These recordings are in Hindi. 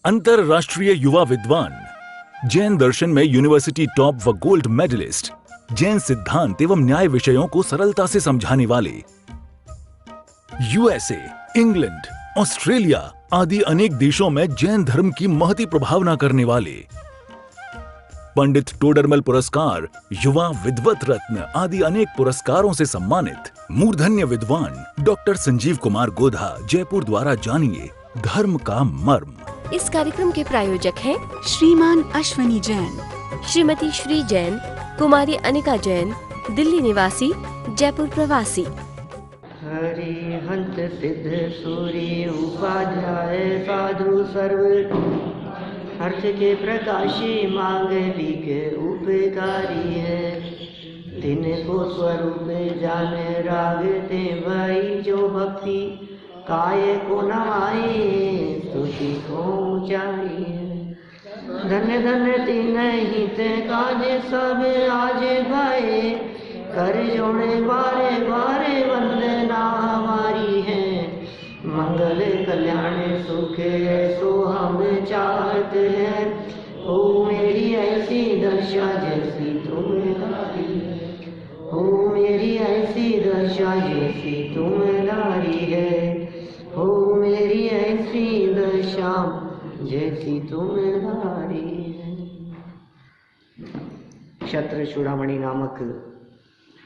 अंतरराष्ट्रीय युवा विद्वान, जैन दर्शन में यूनिवर्सिटी टॉप व गोल्ड मेडलिस्ट, जैन सिद्धांत एवं न्याय विषयों को सरलता से समझाने वाले, यूएसए, इंग्लैंड, ऑस्ट्रेलिया आदि अनेक देशों में जैन धर्म की महती प्रभावना करने वाले, पंडित टोडरमल पुरस्कार, युवा विद्वत रत्न आदि अनेक पुरस्कारों से सम्मानित मूर्धन्य विद्वान डॉक्टर संजीव कुमार गोधा, जयपुर द्वारा जानिए धर्म का मर्म। इस कार्यक्रम के प्रायोजक हैं श्रीमान अश्वनी जैन, श्रीमती श्री जैन, कुमारी अनिका जैन, दिल्ली निवासी, जयपुर प्रवासी। हरिहंत सिद्ध सूर्य उपाध्याय साधु सर्व अर्थ के प्रकाशी मांगली के उपकारी है। दिन को स्वरूप जाने रागते भाई जो भक्ति काय को नवाए स्तुति को ऊंचाई है। धन्य धन्य तीन हित काज सब आज भाए कर जोड़े बारे बारे वंदना हमारी है। मंगल कल्याण सुख सो हम चाहते हैं। ओ मेरी ऐसी दशा जैसी तुम्हारी है। ओ मेरी ऐसी दशा जैसी तुम्हारी है। ओ मेरी ऐसी दशा जैसी तुम्हारी है। क्षत्र चूड़ामणि नामक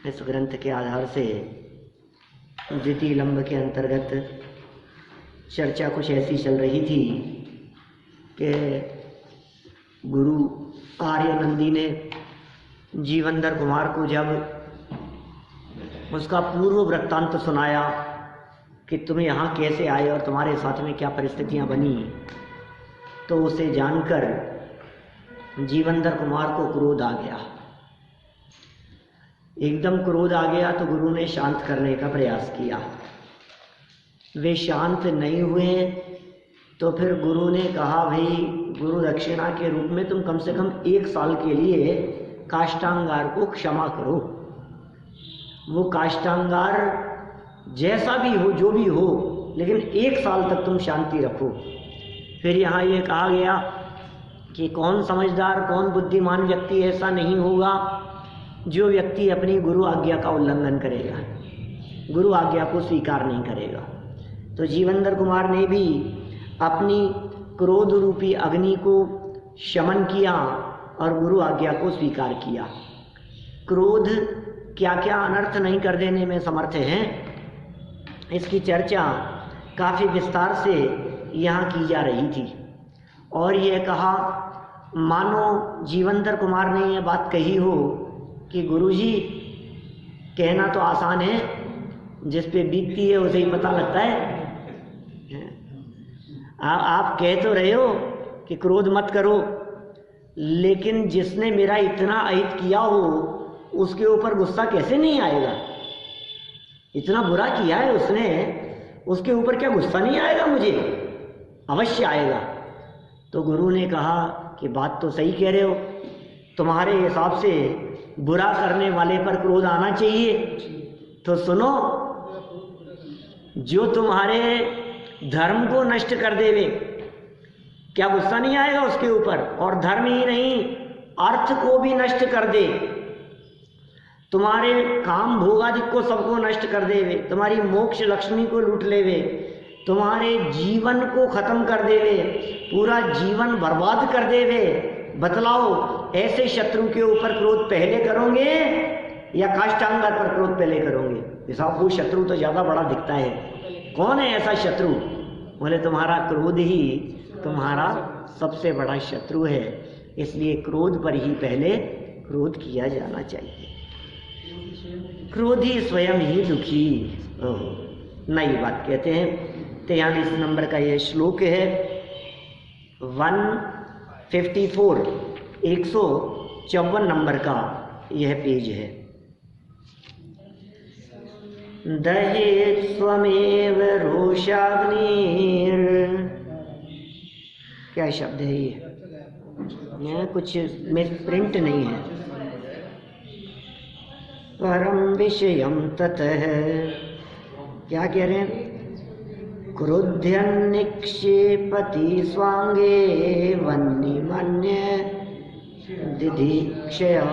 इस ग्रंथ के आधार से द्वितीय लंब के अंतर्गत चर्चा कुछ ऐसी चल रही थी कि गुरु आर्यनंदी ने जीवंदर कुमार को जब उसका पूर्व वृत्तांत सुनाया कि तुम यहाँ कैसे आए और तुम्हारे साथ में क्या परिस्थितियाँ बनी, तो उसे जानकर जीवंदर कुमार को क्रोध आ गया। एकदम क्रोध आ गया तो गुरु ने शांत करने का प्रयास किया। वे शांत नहीं हुए तो फिर गुरु ने कहा, भाई गुरु दक्षिणा के रूप में तुम कम से कम 1 साल के लिए काष्टांगार को क्षमा करो। वो काष्टांगार जैसा भी हो, जो भी हो, लेकिन 1 साल तक तुम शांति रखो। फिर यहाँ ये कहा गया कि कौन समझदार, कौन बुद्धिमान व्यक्ति ऐसा नहीं होगा जो व्यक्ति अपनी गुरु आज्ञा का उल्लंघन करेगा, गुरु आज्ञा को स्वीकार नहीं करेगा। तो जीवंदर कुमार ने भी अपनी क्रोध रूपी अग्नि को शमन किया और गुरु आज्ञा को स्वीकार किया। क्रोध क्या क्या अनर्थ नहीं कर देने में समर्थ है, इसकी चर्चा काफ़ी विस्तार से यहाँ की जा रही थी। और ये कहा, मानो जीवंदर कुमार ने यह बात कही हो कि गुरुजी, कहना तो आसान है, जिस पे बीतती है उसे ही पता लगता है। आप कह तो रहे हो कि क्रोध मत करो, लेकिन जिसने मेरा इतना अहित किया हो उसके ऊपर गुस्सा कैसे नहीं आएगा? इतना बुरा किया है उसने, उसके ऊपर क्या गुस्सा नहीं आएगा? मुझे अवश्य आएगा। तो गुरु ने कहा कि बात तो सही कह रहे हो, तुम्हारे हिसाब से बुरा करने वाले पर क्रोध आना चाहिए। तो सुनो, जो तुम्हारे धर्म को नष्ट कर देवे, क्या गुस्सा नहीं आएगा उसके ऊपर? और धर्म ही नहीं, अर्थ को भी नष्ट कर दे, तुम्हारे काम भोगादि को सबको नष्ट कर देवे, तुम्हारी मोक्ष लक्ष्मी को लूट लेवे, तुम्हारे जीवन को खत्म कर देवे, पूरा जीवन बर्बाद कर देवे। बतलाओ, ऐसे शत्रु के ऊपर क्रोध पहले करोगे या काष्टांगार पर क्रोध पहले करोगे? साहब, वो शत्रु तो ज्यादा बड़ा दिखता है। कौन है ऐसा शत्रु? बोले तुम्हारा क्रोध ही तुम्हारा सबसे बड़ा शत्रु है, इसलिए क्रोध पर ही पहले क्रोध किया जाना चाहिए। क्रोधी स्वयं ही दुखी, नई बात कहते हैं। 43 नंबर का यह श्लोक है, 154, 154 नंबर का यह पेज है। दहेत स्वमेव रोषाग्निर, क्या शब्द है ये? कुछ में प्रिंट नहीं है। परम विषयम ततः, क्या कह रहे हैं? क्रुध्यन् निक्षेपति स्वांगे वह्निमन्ये दिधिक्षया।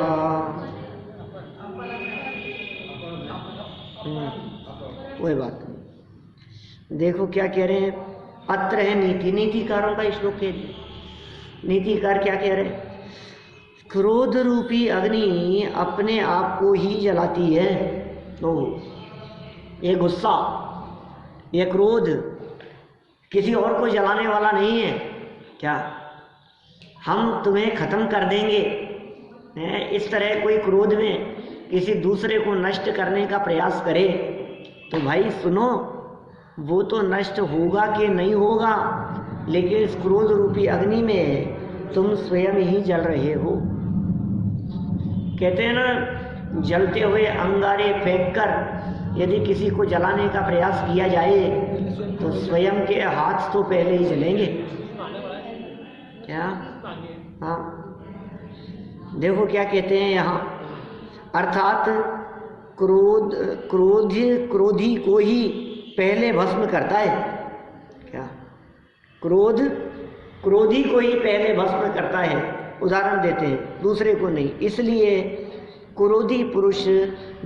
कोई बात नहीं। देखो क्या कह रहे हैं, अत्र है नीति, नीतिकारों का श्लोक कह दिया। नीतिकार क्या कह रहे हैं, क्रोध रूपी अग्नि अपने आप को ही जलाती है। तो ये गुस्सा, ये क्रोध किसी और को जलाने वाला नहीं है। क्या हम तुम्हें खत्म कर देंगे, इस तरह कोई क्रोध में किसी दूसरे को नष्ट करने का प्रयास करे तो भाई सुनो, वो तो नष्ट होगा कि नहीं होगा, लेकिन इस क्रोध रूपी अग्नि में तुम स्वयं ही जल रहे हो। कहते हैं ना, जलते हुए अंगारे फेंककर यदि किसी को जलाने का प्रयास किया जाए तो स्वयं के हाथ तो पहले ही जलेंगे। क्या? हाँ, देखो क्या कहते हैं यहाँ, अर्थात क्रोधी को ही पहले भस्म करता है। क्या? क्रोधी को ही पहले भस्म करता है। उदाहरण देते हैं, दूसरे को नहीं। इसलिए क्रोधी पुरुष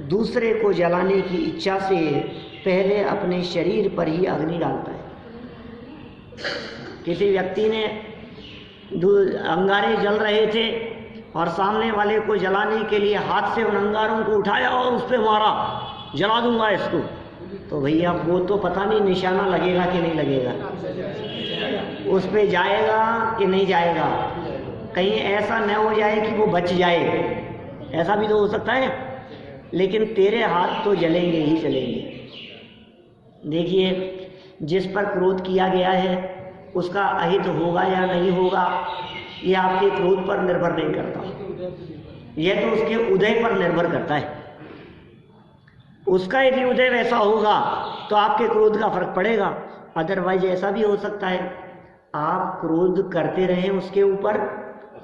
दूसरे को जलाने की इच्छा से पहले अपने शरीर पर ही अग्नि डालता है। किसी व्यक्ति ने अंगारे जल रहे थे और सामने वाले को जलाने के लिए हाथ से उन अंगारों को उठाया और उस पर मारा, जला दूंगा इसको, तो भैया वो तो पता नहीं निशाना लगेगा कि नहीं लगेगा, उस पे जाएगा कि नहीं जाएगा, कहीं ऐसा न हो जाए कि वो बच जाए, ऐसा भी तो हो सकता है। लेकिन तेरे हाथ तो जलेंगे ही जलेंगे। देखिए, जिस पर क्रोध किया गया है उसका अहित होगा या नहीं होगा, ये आपके क्रोध पर निर्भर नहीं करता, यह तो उसके उदय पर निर्भर करता है। उसका यदि उदय वैसा होगा तो आपके क्रोध का फर्क पड़ेगा। अदरवाइज ऐसा भी हो सकता है, आप क्रोध करते रहें उसके ऊपर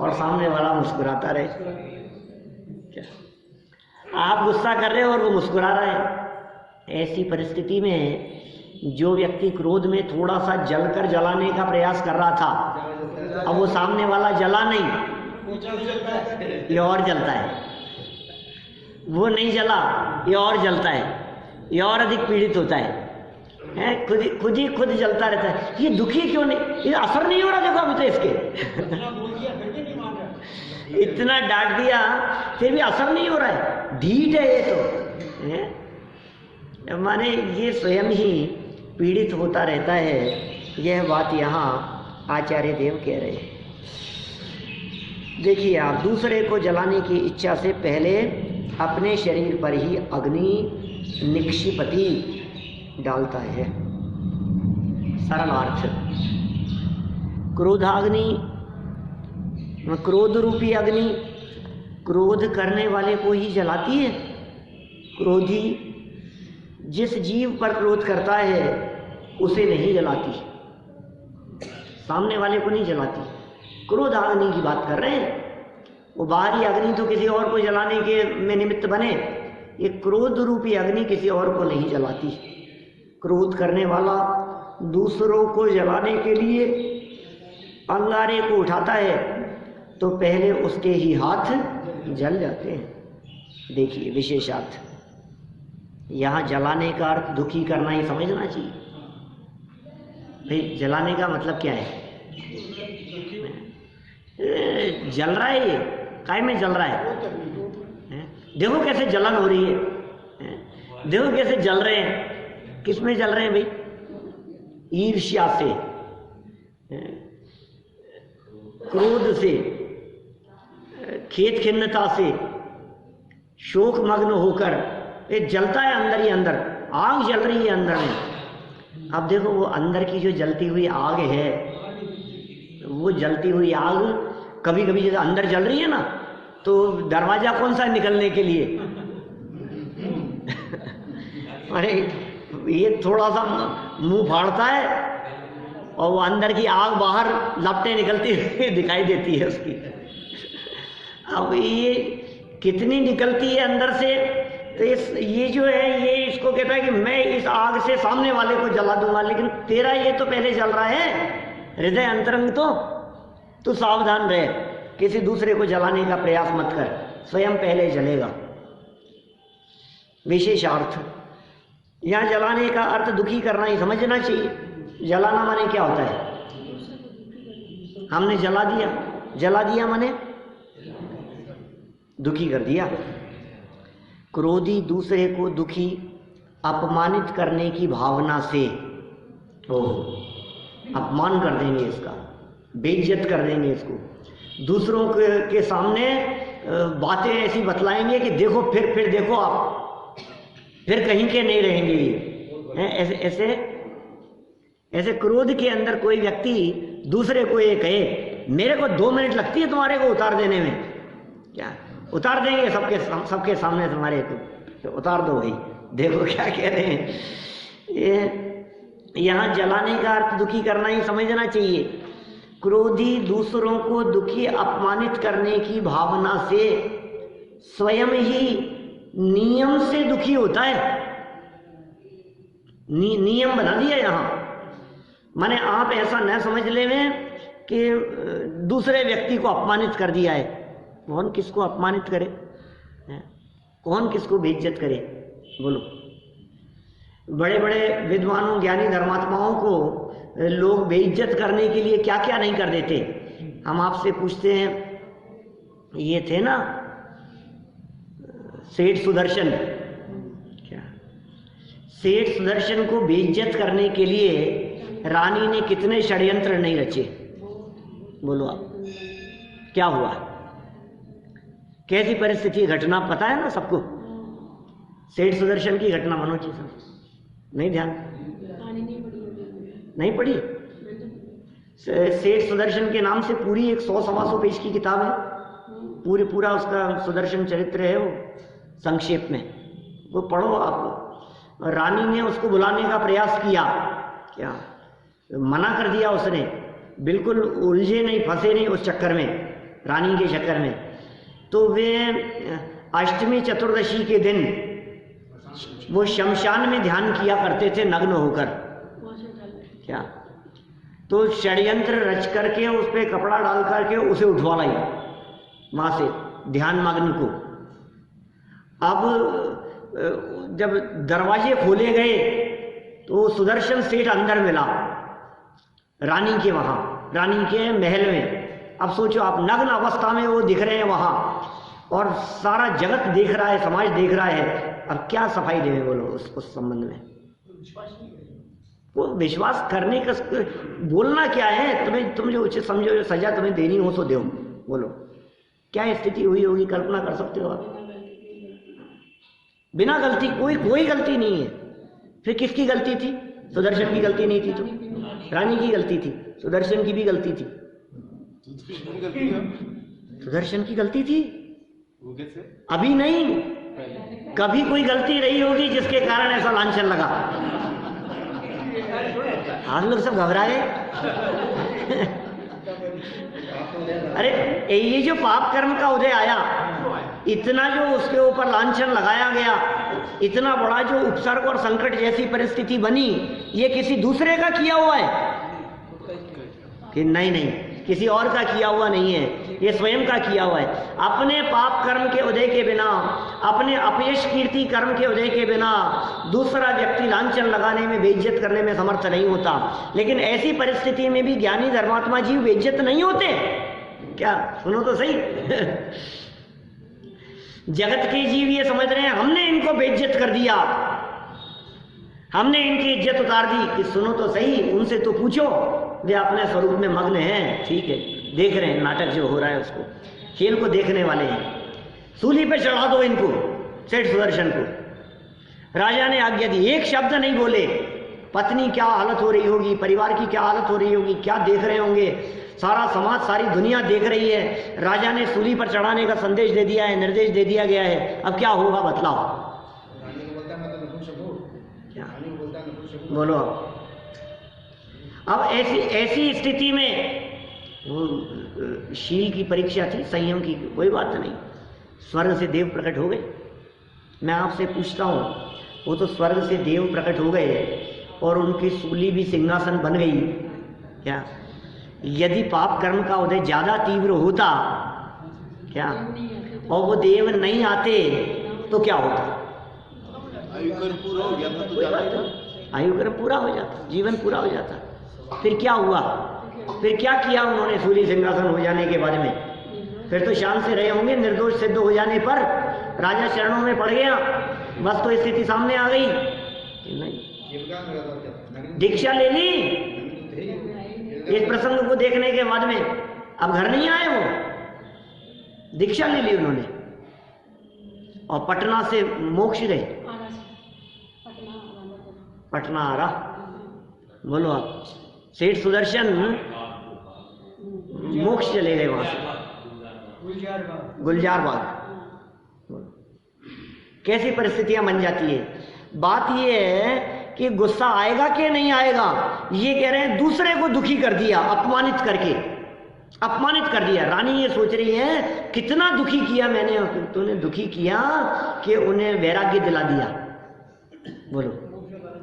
और सामने वाला मुस्कुराता रहे। क्या? आप गुस्सा कर रहे हो और वो मुस्कुरा रहा है। ऐसी परिस्थिति में जो व्यक्ति क्रोध में थोड़ा सा जलकर जलाने का प्रयास कर रहा था, अब वो सामने वाला जला नहीं, ये और जलता है। वो नहीं जला, ये और जलता है, ये और अधिक पीड़ित होता है, खुद ही जलता रहता है। ये दुखी क्यों नहीं, ये असर नहीं हो रहा, देखो अभी तो इसके इतना डांट दिया फिर भी असर नहीं हो रहा है, ढीठ है ये तो माने ये स्वयं ही पीड़ित होता रहता है। यह बात यहाँ आचार्य देव कह रहे हैं। देखिए आप, दूसरे को जलाने की इच्छा से पहले अपने शरीर पर ही अग्नि निक्षिपति डालता है। सरल अर्थ, क्रोधाग्नि, क्रोध रूपी अग्नि क्रोध करने वाले को ही जलाती है। क्रोधी जिस जीव पर क्रोध करता है उसे नहीं जलाती, सामने वाले को नहीं जलाती। क्रोध अग्नि की बात कर रहे हैं, वो बाहरी अग्नि तो किसी और को जलाने के में निमित्त बने, ये क्रोध रूपी अग्नि किसी और को नहीं जलाती। क्रोध करने वाला दूसरों को जलाने के लिए अंगारे को उठाता है तो पहले उसके ही हाथ जल जाते हैं। देखिए विशेषार्थ, यहाँ जलाने का अर्थ दुखी करना ही समझना चाहिए। भाई जलाने का मतलब क्या है? जल रहा है, ये काय में जल रहा है? देखो कैसे जलन हो रही है, देखो कैसे जल रहे हैं। किस में जल रहे हैं भाई? ईर्ष्या से, क्रोध से, खेद खिन्नता से, शोक मग्न होकर ये जलता है अंदर ही अंदर, आग जल रही है अंदर में। अब देखो वो अंदर की जो जलती हुई आग है, वो जलती हुई आग कभी कभी जैसे अंदर जल रही है ना, तो दरवाजा कौन सा है निकलने के लिए? अरे ये थोड़ा सा मुंह फाड़ता है और वो अंदर की आग बाहर लपटें निकलती हुई दिखाई देती है उसकी। अब ये कितनी निकलती है अंदर से, तो ये जो है ये इसको कहता है कि मैं इस आग से सामने वाले को जला दूंगा, लेकिन तेरा ये तो पहले जल रहा है हृदय अंतरंग, तो सावधान रहे, किसी दूसरे को जलाने का प्रयास मत कर, स्वयं पहले जलेगा। विशेषार्थ, यहाँ जलाने का अर्थ दुखी करना ही समझना चाहिए। जलाना माने क्या होता है? हमने जला दिया माने दुखी कर दिया। क्रोधी दूसरे को दुखी अपमानित करने की भावना से अपमान कर देंगे, इसका बेइज्जत कर देंगे, इसको दूसरों के सामने बातें ऐसी बतलाएंगे कि देखो फिर देखो आप फिर कहीं के नहीं रहेंगे ये। ऐसे ऐसे क्रोध के अंदर कोई व्यक्ति दूसरे को ये कहे मेरे को 2 मिनट लगती है तुम्हारे को उतार देने में, क्या उतार देंगे सबके सामने तुम्हारे को, उतार दो भाई, देखो क्या कह रहे हैं। ये यहाँ जलाने का अर्थ दुखी करना ही समझना चाहिए। क्रोधी दूसरों को दुखी अपमानित करने की भावना से स्वयं ही नियम से दुखी होता है। नियम बना दिया यहाँ, माने आप ऐसा न समझ ले कि दूसरे व्यक्ति को अपमानित कर दिया है। कौन किसको अपमानित करे, कौन किसको बेइज्जत करे? बोलो। बड़े बड़े विद्वानों ज्ञानी धर्मात्माओं को लोग बेइज्जत करने के लिए क्या क्या नहीं कर देते। हम आपसे पूछते हैं, ये थे ना सेठ सुदर्शन, क्या सेठ सुदर्शन को बेइज्जत करने के लिए रानी ने कितने षड्यंत्र नहीं रचे? बोलो आप, क्या हुआ, कैसी परिस्थिति, घटना पता है ना सबको? सेठ सुदर्शन की घटना मनोज जी सब नहीं ध्यान नहीं पढ़ी? सेठ सुदर्शन के नाम से पूरी 100-125 पेज की किताब है, पूरा उसका सुदर्शन चरित्र है वो, संक्षेप में वो पढ़ो आप। रानी ने उसको बुलाने का प्रयास किया, क्या मना कर दिया उसने, बिल्कुल उलझे नहीं, फंसे नहीं उस चक्कर में, रानी के चक्कर में। तो वे अष्टमी चतुर्दशी के दिन वो शमशान में ध्यान किया करते थे नग्न होकर, क्या तो षड्यंत्र रच करके उस पर कपड़ा डाल करके उसे उठवा लाई वहां से ध्यान मग्न को। अब जब दरवाजे खोले गए तो सुदर्शन सेठ अंदर मिला रानी के, वहां रानी के महल में। अब सोचो आप, नग्न अवस्था में वो दिख रहे हैं वहां, और सारा जगत देख रहा है, समाज देख रहा है। अब क्या सफाई देवे बोलो उस संबंध में? वो विश्वास करने का बोलना क्या है? तुम जो उचित समझो, जो सजा तुम्हें देनी हो सो दो। बोलो क्या स्थिति हुई होगी, कल्पना कर सकते हो आप? बिना गलती, कोई गलती नहीं है। फिर किसकी गलती थी? सुदर्शन की गलती नहीं थी तो रानी की गलती थी, सुदर्शन की भी गलती थी। सुदर्शन की गलती थी, अभी नहीं, कभी कोई गलती रही होगी जिसके कारण ऐसा लांछन लगा। आज लोग सब घबरा गए। अरे ये जो पाप कर्म का उदय आया, इतना जो उसके ऊपर लांछन लगाया गया, इतना बड़ा जो उपसर्ग और संकट जैसी परिस्थिति बनी, ये किसी दूसरे का किया हुआ है कि नहीं, किसी और का किया हुआ नहीं है, ये स्वयं का किया हुआ है। अपने पाप कर्म के उदय के बिना, अपने अपयश कीर्ति कर्म के उदय के बिना दूसरा व्यक्ति लांछन लगाने में, बेइज्जत करने में समर्थ नहीं होता। लेकिन ऐसी परिस्थिति में भी ज्ञानी धर्मात्मा जीव बेइज्जत नहीं होते। क्या सुनो तो सही। जगत के जीव ये समझ रहे हैं हमने इनको बेइज्जत कर दिया, हमने इनकी इज्जत उतार दी। कि सुनो तो सही, उनसे तो पूछो, वे अपने स्वरूप में मग्न हैं, ठीक है, देख रहे हैं नाटक जो हो रहा है, उसको खेल को देखने वाले हैं। सूली पे चढ़ा दो इनको, सेठ सुदर्शन को। राजा ने आज्ञा दी, एक शब्द नहीं बोले। पत्नी क्या हालत हो रही होगी, परिवार की क्या हालत हो रही होगी, क्या देख रहे होंगे, सारा समाज, सारी दुनिया देख रही है। राजा ने सूली पर चढ़ाने का संदेश दे दिया है, निर्देश दे दिया गया है। अब क्या होगा बतलाओ? क्या बोलो? अब ऐसी स्थिति में वो शील की परीक्षा थी, संयम की कोई बात नहीं। स्वर्ग से देव प्रकट हो गए, मैं आपसे पूछता हूँ, वो तो स्वर्ग से देव प्रकट हो गए और उनकी सूली भी सिंहासन बन गई, क्या यदि पाप कर्म का उदय ज़्यादा तीव्र होता क्या और वो देव नहीं आते तो क्या होता? आयु कर्म पूरा हो गया था तो जाता ही। आयु कर्म पूरा हो जाता, जीवन पूरा हो जाता। फिर क्या हुआ? फिर क्या किया उन्होंने सूली सिंहासन हो जाने के बाद में? फिर तो शान से रहे होंगे, निर्दोष सिद्ध हो जाने पर राजा चरणों में पड़ गया, बस तो स्थिति सामने आ गई। नहीं, दीक्षा ले ली इस प्रसंग को देखने के बाद में, अब घर नहीं आए वो, दीक्षा ले ली उन्होंने और पटना से मोक्ष गए। पटना आ रहा, बोलो आप। सेठ सुदर्शन मोक्ष चले गए वहां से, गुलजार बाग। कैसी परिस्थितियां बन जाती है। बात यह है कि गुस्सा आएगा कि नहीं आएगा, ये कह रहे हैं दूसरे को दुखी कर दिया, अपमानित करके अपमानित कर दिया। रानी ये सोच रही है कितना दुखी किया मैंने, तूने दुखी किया कि उन्हें वैराग्य दिला दिया। बोलो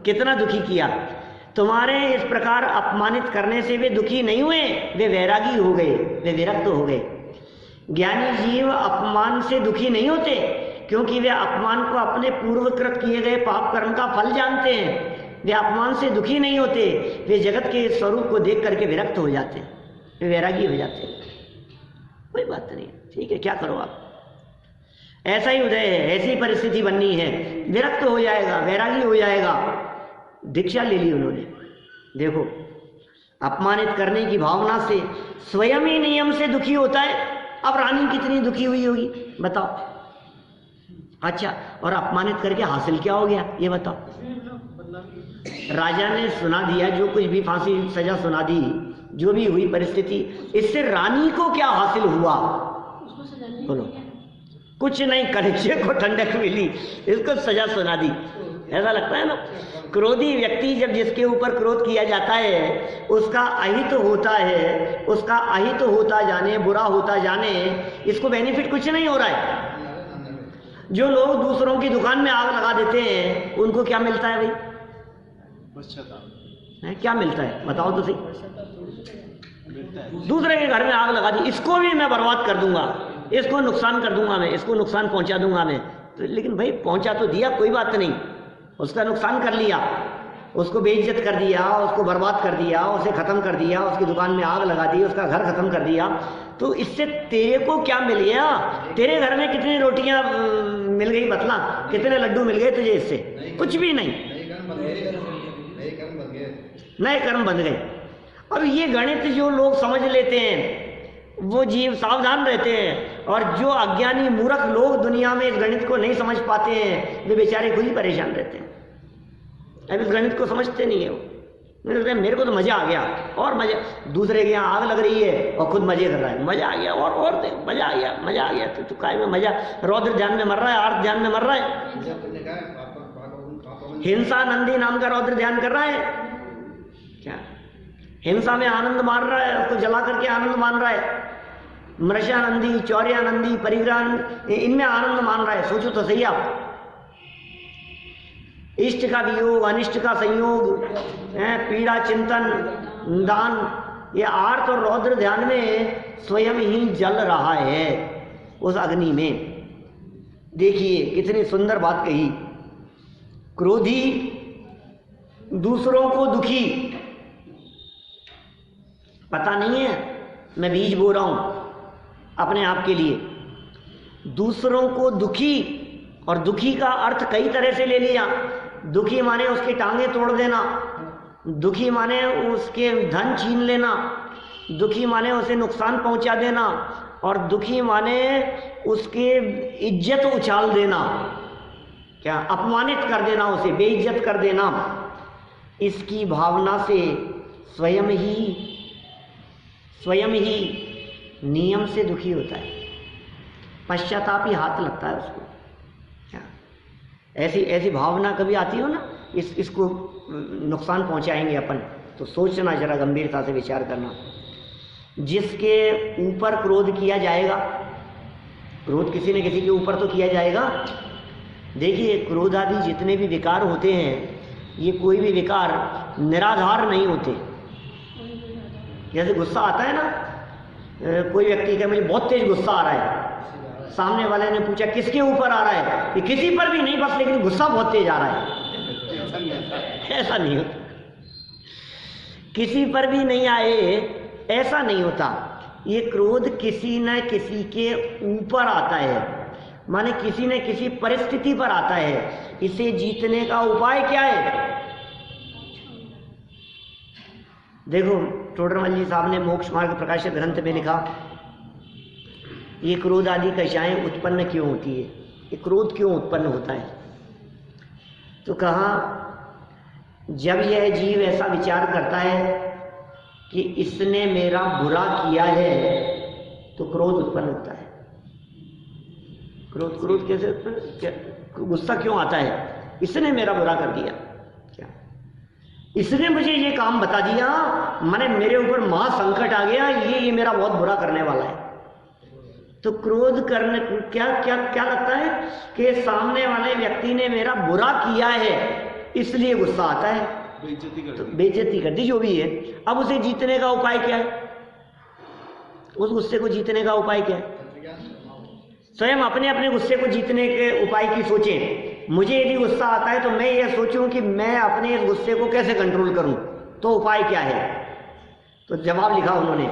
कितना दुखी किया। तुम्हारे इस प्रकार अपमानित करने से वे दुखी नहीं हुए, वे वैरागी हो गए, वे विरक्त हो गए। ज्ञानी जीव अपमान से दुखी नहीं होते, क्योंकि वे अपमान को अपने पूर्वकृत किए गए पाप कर्म का फल जानते हैं। वे अपमान से दुखी नहीं होते, वे जगत के स्वरूप को देख करके विरक्त हो जाते हैं, वे वैरागी हो जाते हैं। कोई बात नहीं, ठीक है, क्या करो आप, ऐसा ही उदय है, ऐसी परिस्थिति बननी है, विरक्त हो जाएगा, वैरागी हो जाएगा। दीक्षा ले ली उन्होंने। देखो, अपमानित करने की भावना से स्वयं ही नियम से दुखी होता है। अब रानी कितनी दुखी हुई होगी बताओ। अच्छा, और अपमानित करके हासिल क्या हो गया ये बताओ। राजा ने सुना दिया, जो कुछ भी फांसी सजा सुना दी, जो भी हुई परिस्थिति, इससे रानी को क्या हासिल हुआ? बोलो, कुछ नहीं, कलेजे को ठंडक मिली, इसको सजा सुना दी। ऐसा लगता है ना, क्रोधी व्यक्ति जब जिसके ऊपर क्रोध किया जाता है उसका अहित होता है, उसका अहित होता जाने, बुरा होता जाने, इसको बेनिफिट कुछ नहीं हो रहा है। जो लोग दूसरों की दुकान में आग लगा देते हैं उनको क्या मिलता है भाई? है, क्या मिलता है बताओ तो सही। दूसरे के घर में आग लगा दी, इसको भी मैं बर्बाद कर दूंगा, इसको नुकसान कर दूंगा मैं, इसको नुकसान पहुंचा दूंगा मैं। तो लेकिन भाई पहुंचा तो दिया, कोई बात नहीं, उसका नुकसान कर लिया, उसको बेइज्जत कर दिया, उसको बर्बाद कर दिया, उसे खत्म कर दिया, उसकी दुकान में आग लगा दी, उसका घर खत्म कर दिया, तो इससे तेरे को क्या मिल गया? तेरे घर में कितनी रोटियां मिल गई बतला, कितने लड्डू मिल गए तुझे इससे? कुछ भी नहीं, नए कर्म बन गए। अब ये गणित जो लोग समझ लेते हैं वो जीव सावधान रहते हैं, और जो अज्ञानी मूर्ख लोग दुनिया में इस गणित को नहीं समझ पाते हैं वे बेचारे खुद ही परेशान रहते हैं। अब इस गणित को समझते नहीं है वो। मेरे को तो मजा आ गया, और मजा, दूसरे के यहाँ आग लग रही है और खुद मजे कर रहा है, मजा आ गया, और देख, मजा आ गया, मजा आ गया। तो काय में मजा, रौद्र ध्यान में मर रहा है, आर्त ध्यान में मर रहा है, हिंसा नंदी नाम का रौद्र ध्यान कर रहा है क्या? हिंसा में आनंद मान रहा है, उसको जला करके आनंद मान रहा है। मृषानंदी, चौर्यानंदी, परिग्रह, इनमें आनंद मान रहा है। सोचो तो सही आप, इष्ट का वियोग, अनिष्ट का संयोग, पीड़ा, चिंतन, दान, ये आर्त और रौद्र ध्यान में स्वयं ही जल रहा है उस अग्नि में। देखिए कितनी सुंदर बात कही। क्रोधी दूसरों को दुखी, पता नहीं है मैं बीज बो रहा हूं अपने आप के लिए, दूसरों को दुखी, और दुखी का अर्थ कई तरह से ले लिया। दुखी माने उसकी टांगे तोड़ देना, दुखी माने उसके धन छीन लेना, दुखी माने उसे नुकसान पहुंचा देना, और दुखी माने उसके इज्जत उछाल देना, क्या अपमानित कर देना, उसे बेइज्जत कर देना। इसकी भावना से स्वयं ही नियम से दुखी होता है, पश्चाताप ही हाथ लगता है उसको। क्या ऐसी भावना कभी आती हो ना, इसको नुकसान पहुंचाएंगे अपन, तो सोचना, जरा गंभीरता से विचार करना। जिसके ऊपर क्रोध किया जाएगा, क्रोध किसी न किसी के ऊपर तो किया जाएगा, देखिए, क्रोध आदि जितने भी विकार होते हैं, ये कोई भी विकार निराधार नहीं होते। जैसे गुस्सा आता है ना, कोई व्यक्ति कहे मुझे बहुत तेज गुस्सा आ रहा है, सामने वाले ने पूछा किसके ऊपर आ रहा है, ये किसी पर भी नहीं, बस लेकिन गुस्सा बहुत तेज आ रहा है। ऐसा नहीं होता, किसी पर भी नहीं आए, ऐसा नहीं होता। ये क्रोध किसी न किसी के ऊपर आता है, माने किसी न किसी परिस्थिति पर आता है। इसे जीतने का उपाय क्या है? देखो, टोडरमल जी साहब ने मोक्ष मार्ग प्रकाशित ग्रंथ में लिखा, ये क्रोध आदि कषाएं उत्पन्न क्यों होती है, ये क्रोध क्यों उत्पन्न होता है? तो कहा, जब यह जीव ऐसा विचार करता है कि इसने मेरा बुरा किया है, तो क्रोध उत्पन्न होता है। क्रोध कैसे उत्पन्न? गुस्सा क्यों आता है? इसने मेरा बुरा कर दिया, क्या इसने मुझे ये काम बता दिया, माने मेरे ऊपर महासंकट आ गया, ये मेरा बहुत बुरा करने वाला है। तो क्रोध करने क्या क्या क्या लगता है कि सामने वाले व्यक्ति ने मेरा बुरा किया है, इसलिए गुस्सा आता है, बेइज्जती कर दी जो भी है। अब उसे जीतने का उपाय क्या है? उस गुस्से को जीतने का उपाय क्या है? स्वयं अपने अपने गुस्से को जीतने के उपाय की सोचें। मुझे यदि गुस्सा आता है तो मैं ये सोचूं कि मैं अपने इस गुस्से को कैसे कंट्रोल करूं, तो उपाय क्या है? तो जवाब लिखा उन्होंने,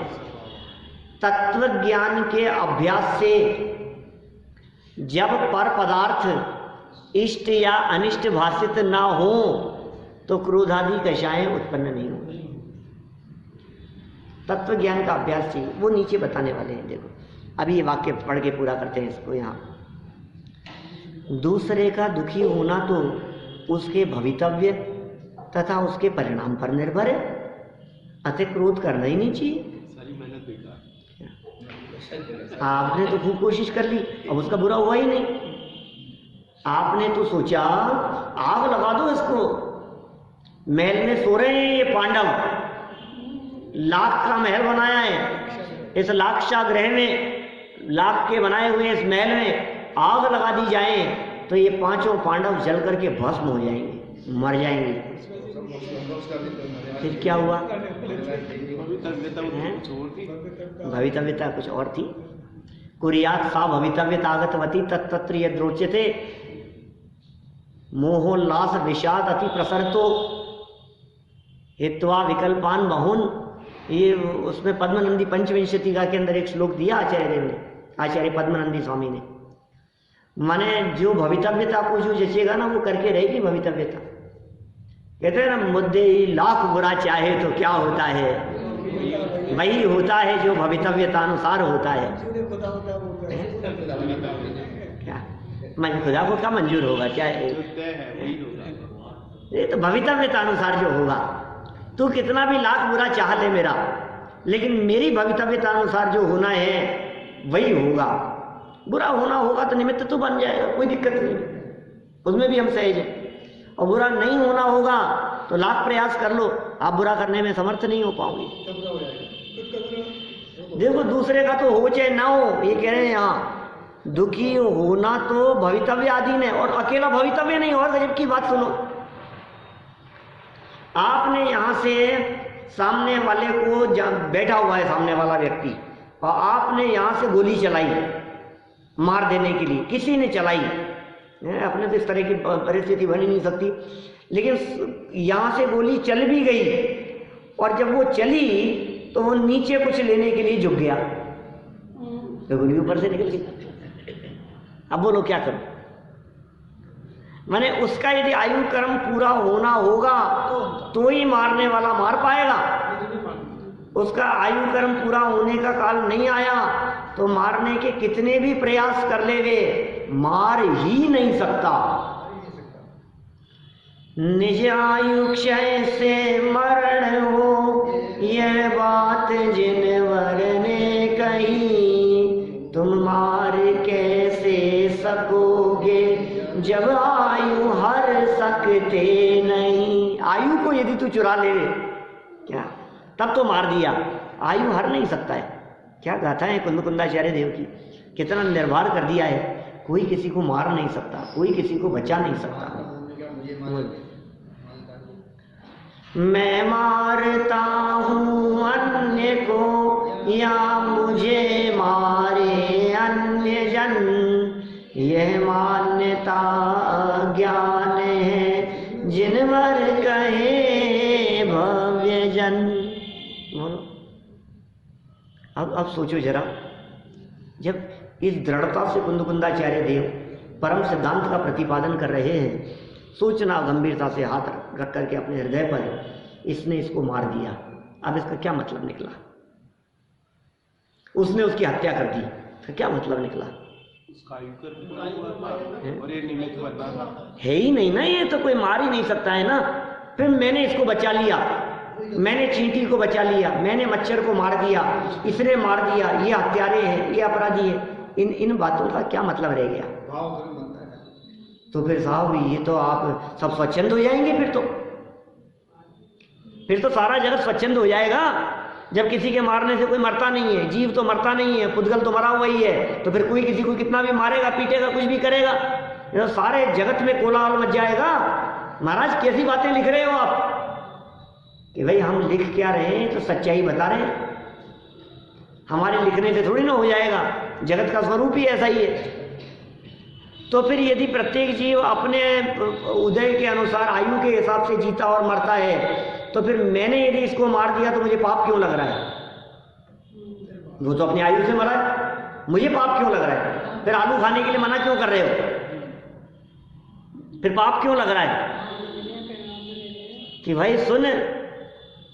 तत्व ज्ञान के अभ्यास से जब पर पदार्थ इष्ट या अनिष्ट भाषित ना हो तो क्रोधादि कषाएं उत्पन्न नहीं होंगी। तत्व ज्ञान का अभ्यास चाहिए, वो नीचे बताने वाले हैं। देखो, अभी ये वाक्य पढ़ के पूरा करते हैं इसको। यहाँ दूसरे का दुखी होना तो उसके भवितव्य तथा उसके परिणाम पर निर्भर है, अतः क्रोध करना ही नहीं चाहिए। आपने तो खूब कोशिश कर ली, अब उसका बुरा हुआ ही नहीं। आपने तो सोचा आग लगा दो इसको, महल में सो रहे हैं ये पांडव, लाख का महल बनाया है, इस लाक्षा ग्रह में लाख के बनाए हुए इस महल में आग लगा दी जाए तो ये पांचों पांडव जल करके भस्म हो जाएंगे, मर जाएंगे। फिर क्या हुआ? भवितव्यता कुछ और थी। कुरियात सा भवितव्यता आगतवती तत्तत्र यद्रोच्यते मोहोल्लास विषाद अति प्रसरतो हित्वा विकल्पान बहुन। ये उसमें पद्मनंदी पंचविंशतिका के अंदर एक श्लोक दिया आचार्य देव ने, आचार्य पद्मनंदी स्वामी ने। माने जो भवितव्यता को जो जचेगा ना वो करके रहेगी भवितव्यता। कहते हैं ना, मुद्दे ही लाख बुरा चाहे तो क्या होता है, वही होता है जो भवितव्यता अनुसार होता है। क्या मन खुदा को क्या मंजूर होगा? चाहे ये तो भवितव्यता अनुसार जो होगा। तू कितना भी लाख बुरा चाह ले मेरा, लेकिन मेरी भवितव्यता अनुसार जो होना है वही होगा। बुरा होना होगा तो निमित्त तो बन जाएगा, कोई दिक्कत नहीं, उसमें भी हम सहज हैं। और बुरा नहीं होना होगा तो लाख प्रयास कर लो, आप बुरा करने में समर्थ नहीं हो पाओगे। देखो, दूसरे का तो हो चाहे ना हो, ये कह रहे हैं यहाँ दुखी होना तो भवितव्य आदि ने, और अकेला भवितव्य नहीं। और गजब की बात सुनो, आपने यहां से सामने वाले को, बैठा हुआ है सामने वाला व्यक्ति, और आपने यहां से गोली चलाई मार देने के लिए, किसी ने चलाई, अपने तो इस तरह की परिस्थिति बन ही नहीं सकती, लेकिन यहां से गोली चल भी गई, और जब वो चली तो वो नीचे कुछ लेने के लिए झुक गया, तो गोली ऊपर से निकल गई। अब बोलो क्या करो? माने उसका यदि आयु कर्म पूरा होना होगा तो ही मारने वाला मार पाएगा। उसका आयु कर्म पूरा होने का काल नहीं आया तो मारने के कितने भी प्रयास कर ले वे मार ही नहीं सकता। निज आयु क्षय से मरण हो, यह बात जिनवर ने कही, तुम मार कैसे सकोगे जब आयु हर सकते नहीं। आयु को यदि तू चुरा ले क्या, तब तो मार दिया, आयु हर नहीं सकता है। क्या गाथा है कुंदकुंदाचार्य देव की, कितना निर्भर कर दिया है। कोई किसी को मार नहीं सकता, कोई किसी को बचा नहीं सकता। मैं मारता हूँ अन्य को या मुझे मारे अन्य जन, यह मान्यता ज्ञान है जिनवर कहे भव्य जन। अब सोचो जरा, जब इस दृढ़ता से कुंदकुंदाचार्य देव परम सिद्धांत का प्रतिपादन कर रहे हैं, सोचना गंभीरता से हाथ रख करके अपने हृदय पर, इसने इसको मार दिया, अब इसका क्या मतलब निकला? उसने उसकी हत्या कर दी, तो क्या मतलब निकला? और ये निमित्त बना है ही नहीं ना, ये तो कोई मार ही नहीं सकता है ना। फिर मैंने इसको बचा लिया, मैंने चींटी को बचा लिया, मैंने मच्छर को मार दिया, इसने मार दिया, ये हत्यारे हैं, ये अपराधी है, इन बातों का क्या मतलब रह गया? तो फिर साहब ये तो आप सब स्वच्छंद हो जाएंगे, फिर तो सारा जगत स्वच्छंद हो जाएगा। जब किसी के मारने से कोई मरता नहीं है, जीव तो मरता नहीं है, पुद्गल तो मरा हुआ ही है, तो फिर कोई किसी को कितना भी मारेगा, पीटेगा, कुछ भी करेगा, तो सारे जगत में कोलाहल मच जाएगा। महाराज कैसी बातें लिख रहे हो आप कि भाई हम लिख क्या रहे हैं, तो सच्चाई बता रहे हैं। हमारे लिखने से थोड़ी ना हो जाएगा, जगत का स्वरूप ही ऐसा ही है। तो फिर यदि प्रत्येक जीव अपने उदय के अनुसार आयु के हिसाब से जीता और मरता है, तो फिर मैंने यदि इसको मार दिया तो मुझे पाप क्यों लग रहा है? वो तो अपनी आयु से मरा है, मुझे पाप क्यों लग रहा है? फिर आलू खाने के लिए मना क्यों कर रहे हो? फिर पाप क्यों लग रहा है? कि भाई सुन,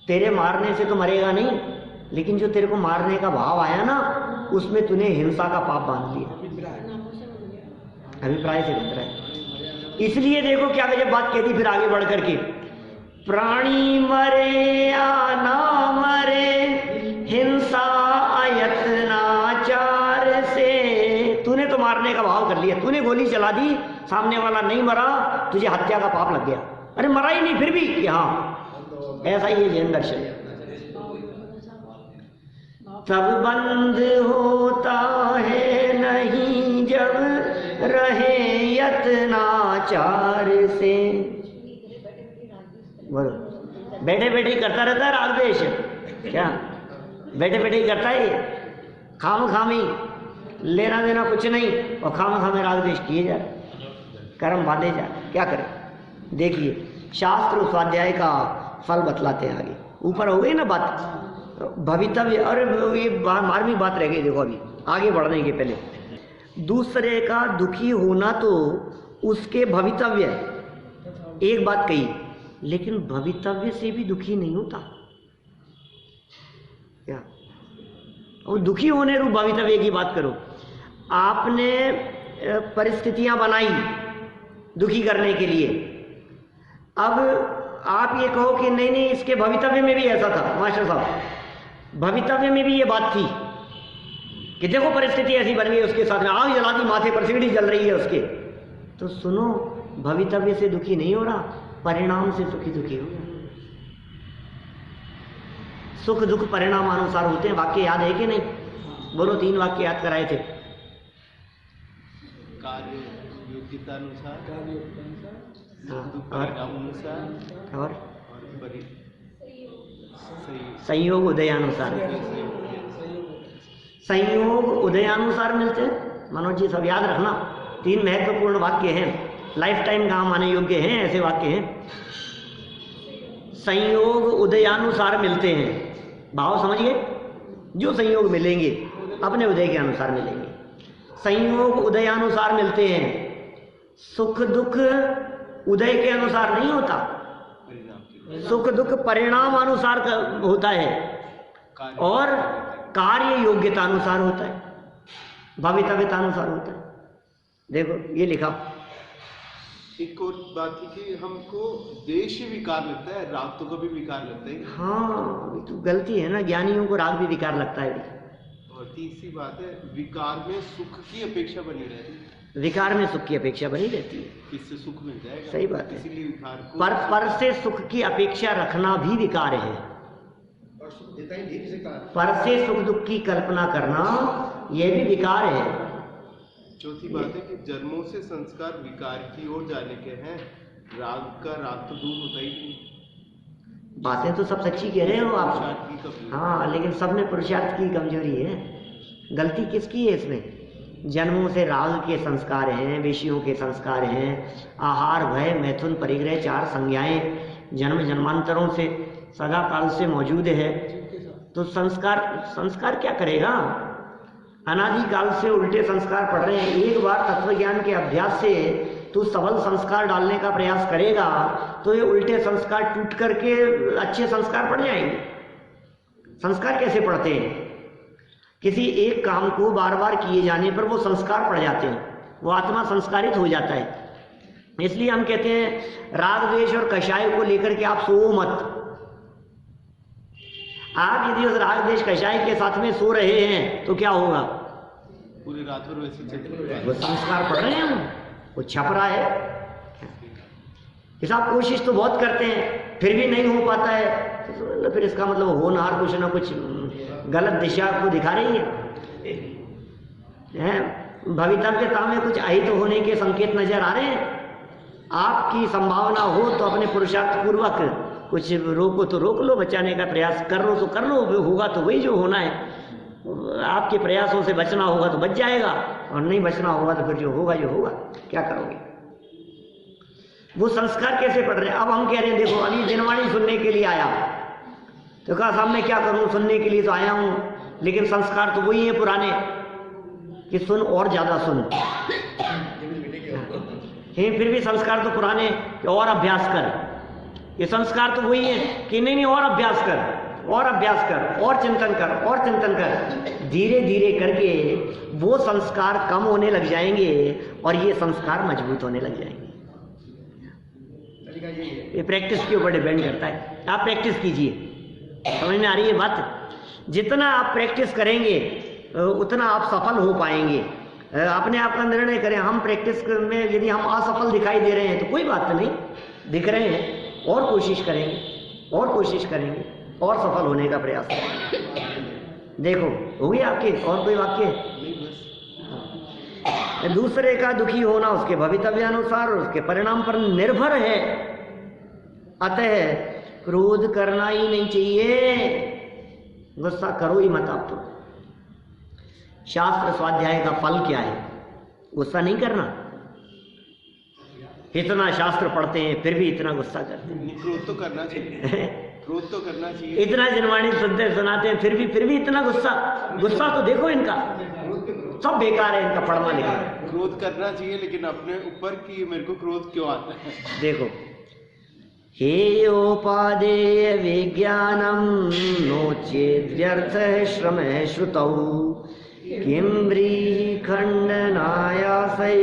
तेरे मारने से तो मरेगा नहीं, लेकिन जो तेरे को मारने का भाव आया ना, उसमें तूने हिंसा का पाप बांध लिया। अभिप्राय से बन रहा है। इसलिए देखो क्या गजब बात कहती फिर आगे बढ़ करके, प्राणी मरे या ना मरे हिंसा अयत्नाचार से। तूने तो मारने का भाव कर लिया, तूने गोली चला दी, सामने वाला नहीं मरा, तुझे हत्या का पाप लग गया। अरे मरा ही नहीं फिर भी कि हाँ, ऐसा ही है जैन दर्शन। तब बंद होता है नहीं जब रहे यत्नाचार से। बोलो, बैठे बैठे ही करता रहता है राग द्वेष, क्या बैठे बैठे ही करता है? खाम खामी लेना देना कुछ नहीं, और खाम खामे राग द्वेष किए जा रहे, कर्म बांधे जा रहे। क्या करें? देखिए शास्त्र स्वाध्याय का फल बतलाते हैं आगे। ऊपर हो गई ना बात भवितव्य, और ये 12वीं बात रह गई। देखो अभी आगे बढ़ने के पहले, दूसरे का दुखी होना तो उसके भवितव्य, एक बात कही, लेकिन भवितव्य से भी दुखी नहीं होता क्या? और दुखी होने रूप भवितव्य की बात करो। आपने परिस्थितियां बनाई दुखी करने के लिए, अब आप ये कहो कि नहीं नहीं इसके भवितव्य में भी ऐसा था। मास्टर साहब, भवितव्य में भी ये बात थी कि देखो परिस्थिति ऐसी बन गई, उसके साथ में आग जला दी, माथे पर सीढ़ी जल रही है उसके, तो सुनो, भवितव्य से दुखी नहीं हो रहा, परिणाम से सुखी दुखी हो रहा। सुख दुख परिणाम अनुसार होते हैं। वाक्य याद है कि नहीं? बोलो, 3 वाक्य याद कराए थे। कार्य योग्यता अनुसार, और संयोग उदयानुसार। संयोग उदयानुसार मिलते हैं। मनोज जी सब याद रखना, 3 महत्वपूर्ण वाक्य हैं, लाइफ टाइम काम आने योग्य हैं, ऐसे वाक्य हैं। संयोग उदयानुसार मिलते हैं, भाव समझिए, जो संयोग मिलेंगे अपने उदय के अनुसार मिलेंगे। संयोग उदयानुसार मिलते हैं, सुख दुख उदय के अनुसार नहीं होता, सुख दुख परिणाम अनुसार होता है, और कार्य योग्यता अनुसार होता है, भवितव्यता अनुसार होता है। देखो ये लिखा। एक और बात है कि हमको देश ही विकार लगता है, राग तो कभी विकार लगता है। हाँ, तो गलती है ना, ज्ञानियों को राग भी विकार लगता है। और तीसरी बात है, विकार में सुख की अपेक्षा बनी रहती है। विकार में सुख की अपेक्षा बनी रहती है, इससे सुख मिल जाएगा। सही बात है। इसीलिए विकार को पर से सुख की अपेक्षा रखना भी विकार है। पर से सुख दुख की कल्पना करना यह भी विकार है। चौथी बात है कि जन्मों से संस्कार विकार की ओर जाने के हैं, राग तो दूर होता ही नहीं। बातें तो सब सच्ची कह रहे हो आप, पुरुषार्थ की कमी। हाँ, लेकिन सब में पुरुषार्थ की कमजोरी है। गलती किसकी है इसमें? जन्मों से राग के संस्कार हैं, विषयों के संस्कार हैं, आहार भय मैथुन परिग्रह 4 संज्ञाएं जन्म जन्मांतरों से सदा काल से मौजूद है। तो संस्कार क्या करेगा? अनादि काल से उल्टे संस्कार पड़ रहे हैं। एक बार तत्वज्ञान के अभ्यास से तू सबल संस्कार डालने का प्रयास करेगा तो ये उल्टे संस्कार टूट करके अच्छे संस्कार पड़ जाएंगे। संस्कार कैसे पड़ते हैं? किसी एक काम को बार बार किए जाने पर वो संस्कार पड़ जाते हैं, वो आत्मा संस्कारित हो जाता है। इसलिए हम कहते हैं राग द्वेष और कषाय को लेकर के आप सो मत। आप यदि उस राग द्वेष कषाय के साथ में सो रहे हैं तो क्या होगा? पूरी रात भर वैसे चलते वो संस्कार पड़ रहे हैं, वो छप रहा है। आप कोशिश तो बहुत करते हैं फिर भी नहीं हो पाता है, तो फिर इसका मतलब होनहार कुछ ना कुछ गलत दिशा को दिखा रही है। भवितव्यता में कुछ अहित होने के संकेत नजर आ रहे हैं। आपकी संभावना हो तो अपने पुरुषार्थ पूर्वक कुछ रोको तो रोक लो, बचाने का प्रयास कर लो तो कर लो, होगा तो वही जो होना है। आपके प्रयासों से बचना होगा तो बच जाएगा, और नहीं बचना होगा तो फिर जो होगा क्या करोगे? वो संस्कार कैसे पड़ रहे हैं? अब हम कह रहे हैं देखो अभी दिनवाणी सुनने के लिए आया, तो कहा साहब मैं क्या करूं, सुनने के लिए तो आया हूं, लेकिन संस्कार तो वही है पुराने कि सुन और ज्यादा सुन। फिर भी संस्कार तो पुराने कि और अभ्यास कर। ये संस्कार तो वही है कि नहीं और अभ्यास कर, और अभ्यास कर, और चिंतन कर, और चिंतन कर। धीरे धीरे करके वो संस्कार कम होने लग जाएंगे और ये संस्कार मजबूत होने लग जाएंगे। ये प्रैक्टिस के ऊपर डिपेंड करता है। आप प्रैक्टिस कीजिए, समझ में आ रही है बात? जितना आप प्रैक्टिस करेंगे उतना आप सफल हो पाएंगे। अपने आप का निर्णय करें। हम प्रैक्टिस में यदि हम असफल दिखाई दे रहे हैं तो कोई बात नहीं, दिख रहे हैं और कोशिश करेंगे, और कोशिश करेंगे, और सफल होने का प्रयास करेंगे। देखो हो गई आपके और कोई वाक्य? दूसरे का दुखी होना उसके भवितव्यानुसार और उसके परिणाम पर निर्भर है, अतः क्रोध करना ही नहीं चाहिए, गुस्सा करो ही मत। आप तो शास्त्र स्वाध्याय का फल क्या है? गुस्सा नहीं करना। इतना शास्त्र पढ़ते हैं फिर भी इतना गुस्सा करते हैं। क्रोध तो करना चाहिए, क्रोध तो करना चाहिए। इतना जिनवाणी सुनते सुनाते हैं फिर भी इतना गुस्सा। गुस्सा तो देखो इनका सब बेकार है, इनका पढ़ना लिखना। क्रोध करना चाहिए लेकिन अपने ऊपर कि मेरे को क्रोध क्यों आता है। देखो हेयोपादेय विज्ञानम नोचेद्यर्थ श्रम श्रुतौ किम व्रीहि खंडनायासे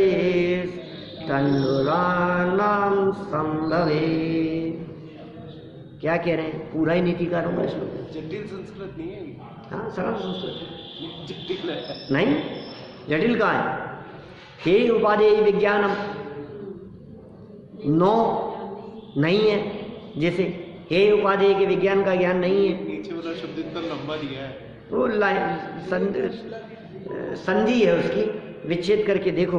तन्नुराणाम संभवे। क्या कह रहे हैं? पूरा ही नीतिकारों का श्लोक। जटिल संस्कृत नहीं है। हाँ सरल संस्कृत जटिल है। नहीं, जटिल कहाँ है? हे उपादेय विज्ञानम नो नहीं है, जैसे हे उपादेय के विज्ञान का ज्ञान नहीं है। नीचे वाला शब्द इतना लंबा दिया है, वो संधि है उसकी, विच्छेद करके देखो।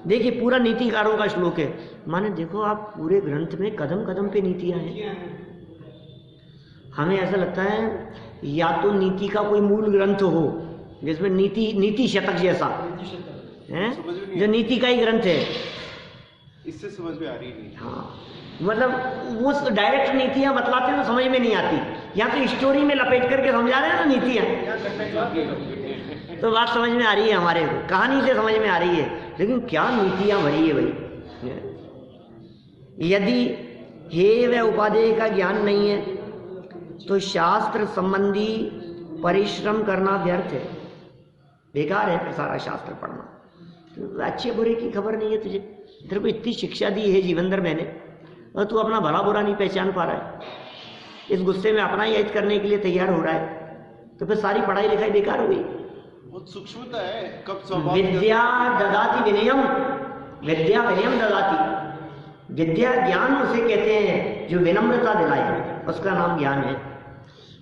देखिए पूरा नीतिकारों का श्लोक है। माने देखो आप पूरे ग्रंथ में कदम कदम पे नीतियां हैं। हमें ऐसा लगता है या तो नीति का कोई मूल ग्रंथ हो जिसमें नीति शतक जैसा है, जो नीति का ही ग्रंथ है। इससे समझ में आ रही नहीं। हाँ, मतलब वो डायरेक्ट नीतियां बतलाते हैं तो समझ में नहीं आती, या तो स्टोरी में लपेट करके समझा रहे हैं ना नीतियां, तो बात समझ में आ रही है हमारे को, कहानी से समझ में आ रही है। लेकिन क्या नीतियां भरी है भाई। यदि हे व उपादेय का ज्ञान नहीं है तो शास्त्र संबंधी परिश्रम करना व्यर्थ है, बेकार है सारा शास्त्र पढ़ना। तो अच्छे बुरे की खबर नहीं है तुझे, तेरे को इतनी शिक्षा दी है जीवन भर मैंने, और तू अपना भला बुरा नहीं पहचान पा रहा है। इस गुस्से में अपना ही हित करने के लिए तैयार हो रहा है, तो फिर सारी पढ़ाई लिखाई बेकार हो गई। बहुत सूक्ष्मता है। कब स्वभाव विद्या ददाति विनयम, विद्या विनयम ददाति। विद्या ज्ञान उसे कहते हैं जो विनम्रता दिलाए, उसका नाम ज्ञान है।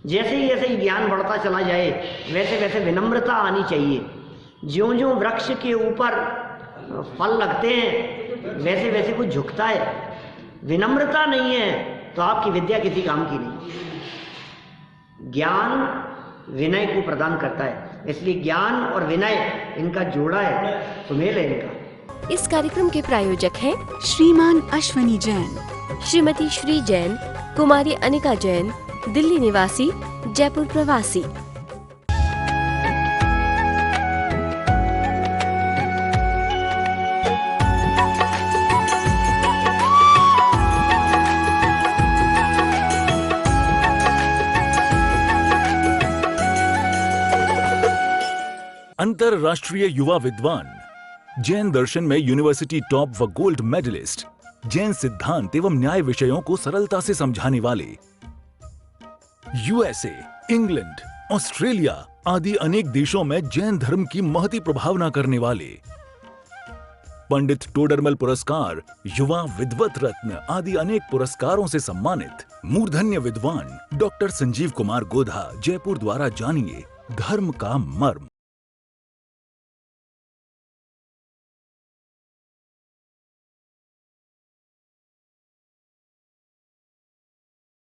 जैसे ही ज्ञान बढ़ता चला जाए वैसे वैसे विनम्रता आनी चाहिए। ज्यों ज्यों वृक्ष के ऊपर फल लगते हैं वैसे वैसे कुछ झुकता है। विनम्रता नहीं है तो आपकी विद्या किसी काम की नहीं। ज्ञान विनय को प्रदान करता है, इसलिए ज्ञान और विनय इनका जोड़ा है, सुमेल है इनका। इस कार्यक्रम के प्रायोजक हैं श्रीमान अश्वनी जैन, श्रीमती श्री जैन, कुमारी अनिका जैन, दिल्ली निवासी, जयपुर प्रवासी। अंतरराष्ट्रीय युवा विद्वान, जैन दर्शन में यूनिवर्सिटी टॉप व गोल्ड मेडलिस्ट, जैन सिद्धांत एवं न्याय विषयों को सरलता से समझाने वाले, यूएसए, इंग्लैंड, ऑस्ट्रेलिया आदि अनेक देशों में जैन धर्म की महती प्रभावना करने वाले, पंडित टोडरमल पुरस्कार, युवा विद्वत रत्न आदि अनेक पुरस्कारों से सम्मानित मूर्धन्य विद्वान डॉक्टर संजीव कुमार गोधा, जयपुर द्वारा जानिए धर्म का मर्म।